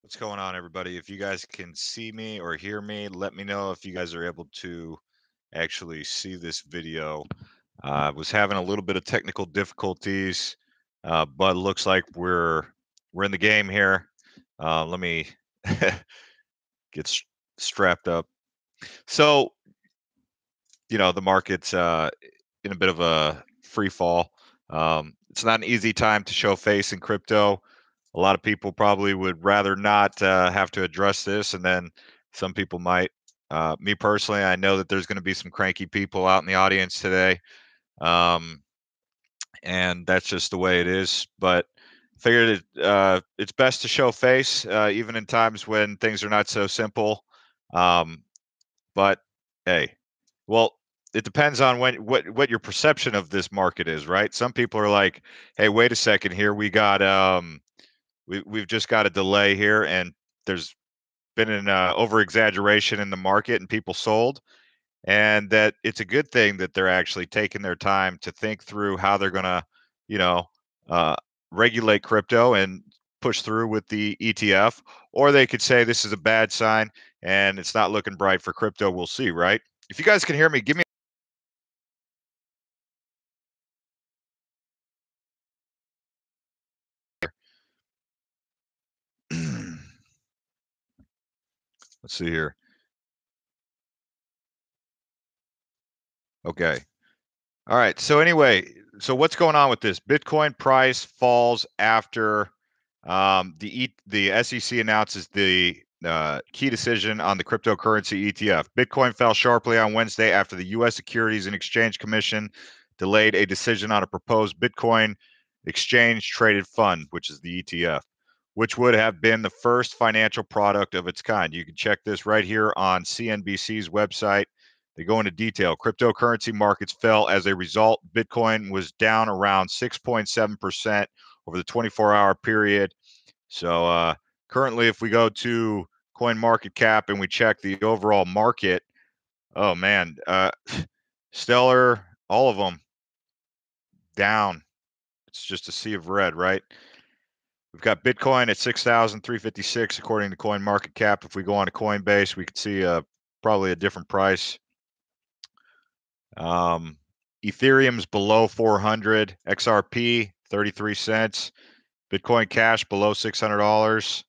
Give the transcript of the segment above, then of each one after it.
What's going on, everybody? If you guys can see me or hear me, let me know if you guys are able to actually see this video. I was having a little bit of technical difficulties, but it looks like we're in the game here. Let me get strapped up. So, the market's in a bit of a free fall. It's not an easy time to show face in crypto. A lot of people probably would rather not have to address this, and then some people might. Me personally, I know that there's going to be some cranky people out in the audience today, um, and that's just the way it is. But figured it's best to show face, even in times when things are not so simple. Um, but hey, well, it depends on what your perception of this market is, right? Some people are like, "Hey, wait a second here. We've just got a delay here, and there's been an over exaggeration in the market, and people sold, and that it's a good thing that they're actually taking their time to think through how they're gonna, you know, uh, regulate crypto and push through with the ETF, or they could say this is a bad sign and it's not looking bright for crypto. We'll see, right? If you guys can hear me, give me. Let's see here. Okay. All right. So anyway, so what's going on with this? Bitcoin price falls after the SEC announces the key decision on the cryptocurrency ETF. Bitcoin fell sharply on Wednesday after the U.S. Securities and Exchange Commission delayed a decision on a proposed Bitcoin exchange traded fund, which is the ETF, which would have been the first financial product of its kind. You can check this right here on CNBC's website. They go into detail. Cryptocurrency markets fell as a result. Bitcoin was down around 6.7% over the 24-hour period. So currently, if we go to Coin Market Cap and we check the overall market, oh man, stellar, all of them down. It's just a sea of red, right? We've got Bitcoin at 6,356 according to Coin Market Cap. If we go on to Coinbase, we could see probably a different price. Ethereum's below 400, XRP 33 cents, Bitcoin Cash below $600.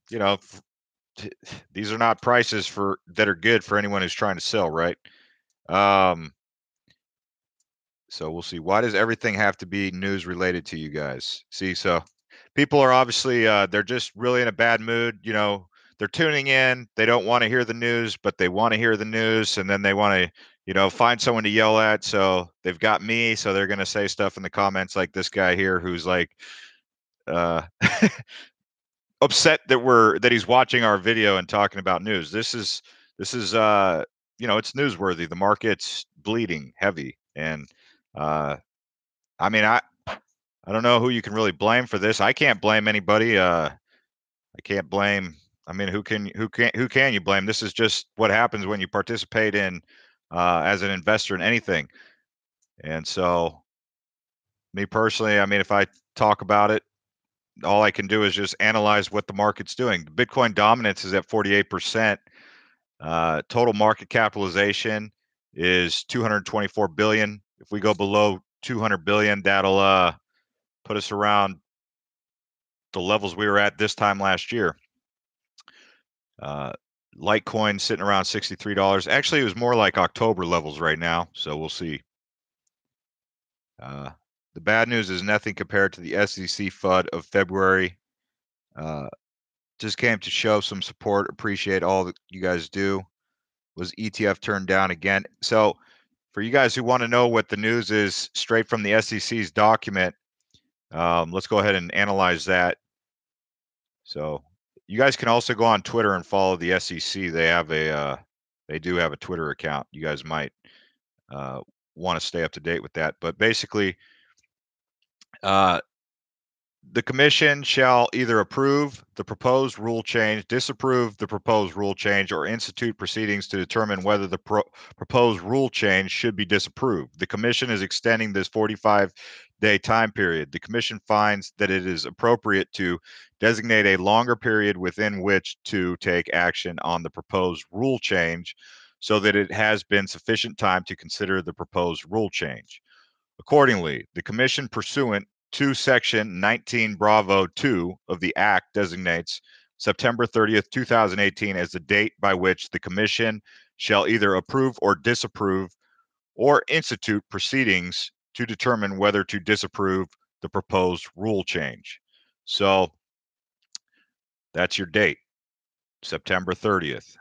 You know, these are not prices for that are good for anyone who's trying to sell, right? Um, so we'll see. Why does everything have to be news related to you guys? See, so people are obviously they're just really in a bad mood. They're tuning in. They don't want to hear the news, but they want to hear the news, and then they want to, find someone to yell at. So they've got me, so they're gonna say stuff in the comments like this guy here, who's like uh, upset that he's watching our video and talking about news. This is it's newsworthy. The market's bleeding heavy, and uh, I mean I don't know who you can really blame for this. I can't blame anybody. I can't blame. I mean, who can you blame? This is just what happens when you participate in as an investor in anything. And so, me personally, I mean, if I talk about it, all I can do is just analyze what the market's doing. The Bitcoin dominance is at 48%. Total market capitalization is 224 billion. If we go below 200 billion, that'll put us around the levels we were at this time last year. Uh, Litecoin sitting around $63. Actually, it was more like October levels right now, so we'll see. Uh, the bad news is nothing compared to the SEC FUD of February. Uh, just came to show some support. Appreciate all that you guys do. Was ETF turned down again? So, for you guys who want to know what the news is straight from the SEC's document, let's go ahead and analyze that. So, you guys can also go on Twitter and follow the SEC. They do have a Twitter account. You guys might want to stay up to date with that. But basically, uh, The commission shall either approve the proposed rule change, disapprove the proposed rule change, or institute proceedings to determine whether the proposed rule change should be disapproved. The commission is extending this 45-day time period. The commission finds that it is appropriate to designate a longer period within which to take action on the proposed rule change so that it has been sufficient time to consider the proposed rule change. Accordingly, the commission pursuant to Section 19 Bravo 2 of the Act designates September 30th, 2018 as the date by which the commission shall either approve or disapprove or institute proceedings to determine whether to disapprove the proposed rule change. So that's your date, September 30th.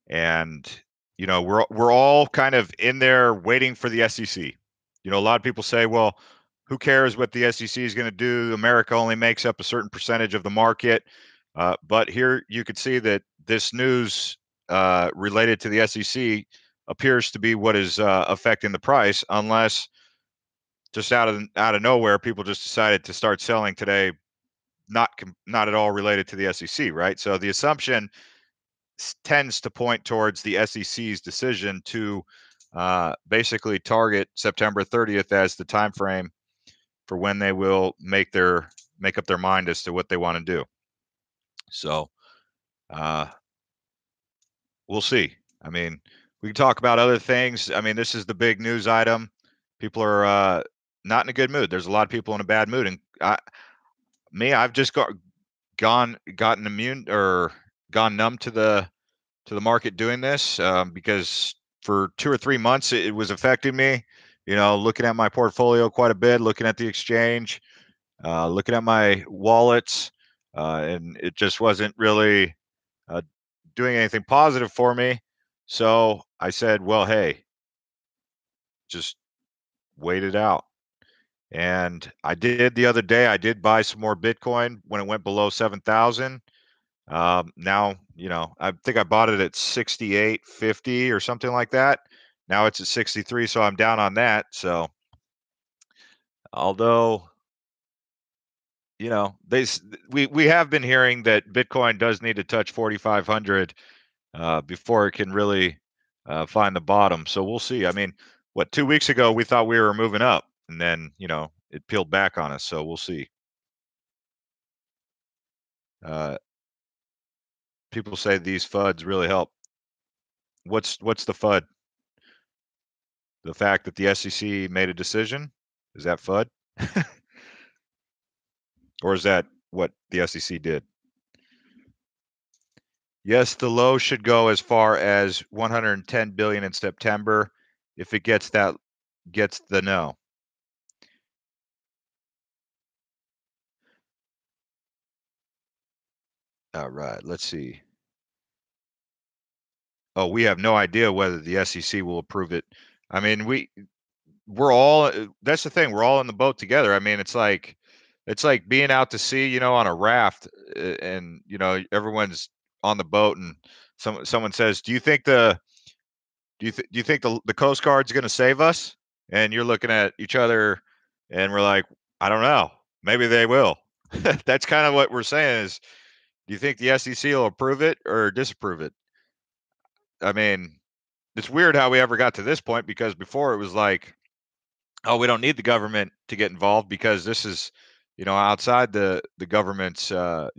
And we're all kind of in there waiting for the SEC. A lot of people say, well, who cares what the SEC is going to do? America only makes up a certain percentage of the market. But here you could see that this news related to the SEC appears to be what is affecting the price, unless just out of nowhere people just decided to start selling today, not at all related to the SEC, right? So the assumption tends to point towards the SEC's decision to basically target September 30th as the time frame for when they will make up their mind as to what they want to do. So we'll see. I mean, we can talk about other things. I mean, this is the big news item. People are not in a good mood. There's a lot of people in a bad mood, and I've just gotten immune or gone numb to the market doing this because for 2 or 3 months it was affecting me. Looking at my portfolio quite a bit, looking at the exchange, looking at my wallets, and it just wasn't really doing anything positive for me. So I said, well, hey, just wait it out. And I did the other day. I did buy some more Bitcoin when it went below 7,000. Now, I think I bought it at 68.50 or something like that. Now it's at 63, so I'm down on that. So, although, we have been hearing that Bitcoin does need to touch 4,500 before it can really find the bottom. So we'll see. I mean, 2 weeks ago we thought we were moving up, and then it peeled back on us. So we'll see. People say these FUDs really help. What's the FUD? The fact that the SEC made a decision? Is that FUD? Or is that what the SEC did? Yes, the low should go as far as 110 billion in September. If it gets the no. All right, let's see. Oh, we have no idea whether the SEC will approve it. I mean, we're all, that's the thing, we're all in the boat together. I mean, it's like being out to sea, on a raft, and everyone's on the boat, and someone says, do you think the Coast Guard's going to save us? And you're looking at each other, and we're like, I don't know, maybe they will. That's kind of what we're saying is, do you think the SEC will approve it or disapprove it? I mean, it's weird how we ever got to this point, because before it was like, oh, we don't need the government to get involved because this is, outside the government's, what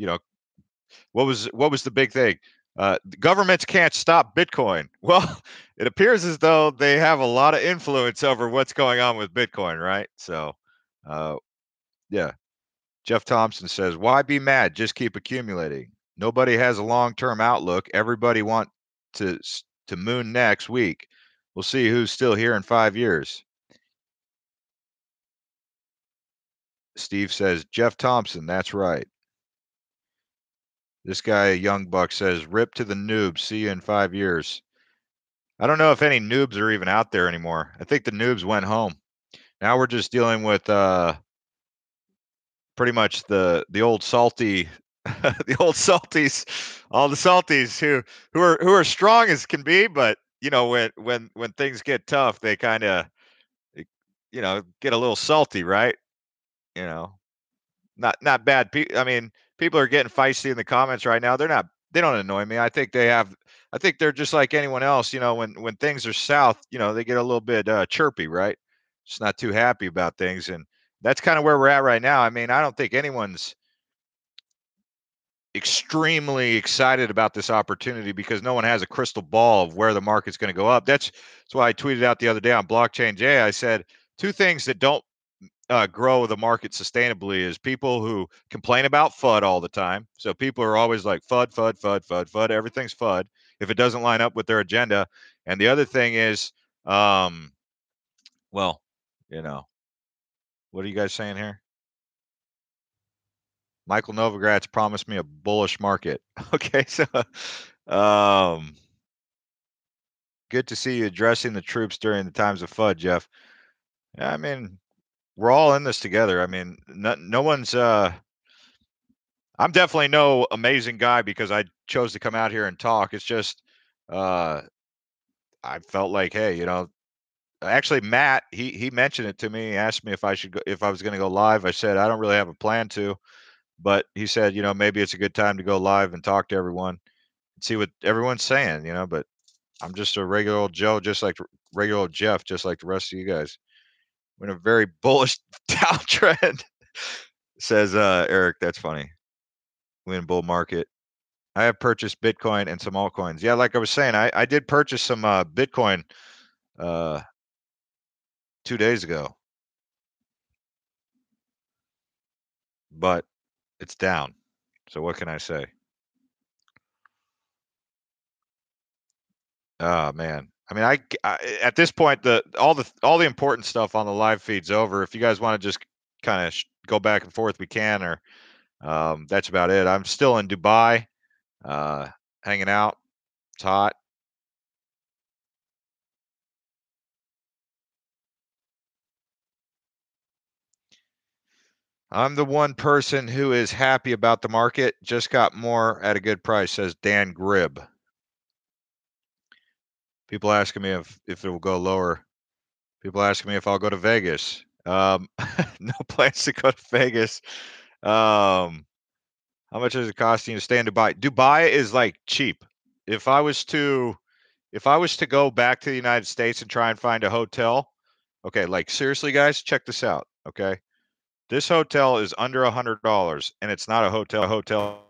was the big thing? The governments can't stop Bitcoin. Well, it appears as though they have a lot of influence over what's going on with Bitcoin, right? So, yeah. Jeff Thompson says, "Why be mad? Just keep accumulating. Nobody has a long-term outlook. Everybody want to moon next week. We'll see who's still here in 5 years." Steve says, "Jeff Thompson, that's right." This guy, Young Buck, says, "Rip to the noobs. See you in 5 years." I don't know if any noobs are even out there anymore. I think the noobs went home. Now we're just dealing with pretty much the old salty the old salties, all the salties who are strong as can be, but when things get tough, they kind of get a little salty, right? You know. not bad. I mean, people are getting feisty in the comments right now. They don't annoy me. I think they're just like anyone else. You know, when things are south, you know, they get a little bit chirpy, right? Just not too happy about things, and that's kind of where we're at right now. I mean, I don't think anyone's extremely excited about this opportunity because no one has a crystal ball of where the market's going to go up. That's why I tweeted out the other day on Blockchain J. I said two things that don't grow the market sustainably is people who complain about FUD all the time. So people are always like FUD, FUD, FUD, FUD, FUD. Everything's FUD if it doesn't line up with their agenda. And the other thing is, well, you know, what are you guys saying here? Michael Novogratz promised me a bullish market. Okay, so um, good to see you addressing the troops during the times of FUD, Jeff. Yeah, I mean, we're all in this together. I mean, no one's. I'm definitely no amazing guy because I chose to come out here and talk. It's just, uh, I felt like, hey, you know, actually Matt, he mentioned it to me. He asked me if I should go, if I was going to go live. I said I don't really have a plan to, but he said, you know, maybe it's a good time to go live and talk to everyone and see what everyone's saying. You know, but I'm just a regular old Joe, just like regular old Jeff, just like the rest of you guys. We're in a very bullish downtrend, says Eric. That's funny. We're in bull market. I have purchased Bitcoin and some altcoins. Yeah, like I was saying, I did purchase some Bitcoin uh, 2 days ago, but it's down. So what can I say? Oh man, I mean, at this point, all the important stuff on the live feed's over. If you guys want to just kind of go back and forth, we can. Or that's about it. I'm still in Dubai, hanging out. It's hot. I'm the one person who is happy about the market. Just got more at a good price, says Dan Gribb. People asking me if it will go lower. People asking me if I'll go to Vegas. No plans to go to Vegas. Um, how much is it costing you to stay in Dubai? Dubai is like cheap. If I was to go back to the United States and try and find a hotel, okay, like seriously, guys, check this out. Okay, this hotel is under $100, and it's not a hotel.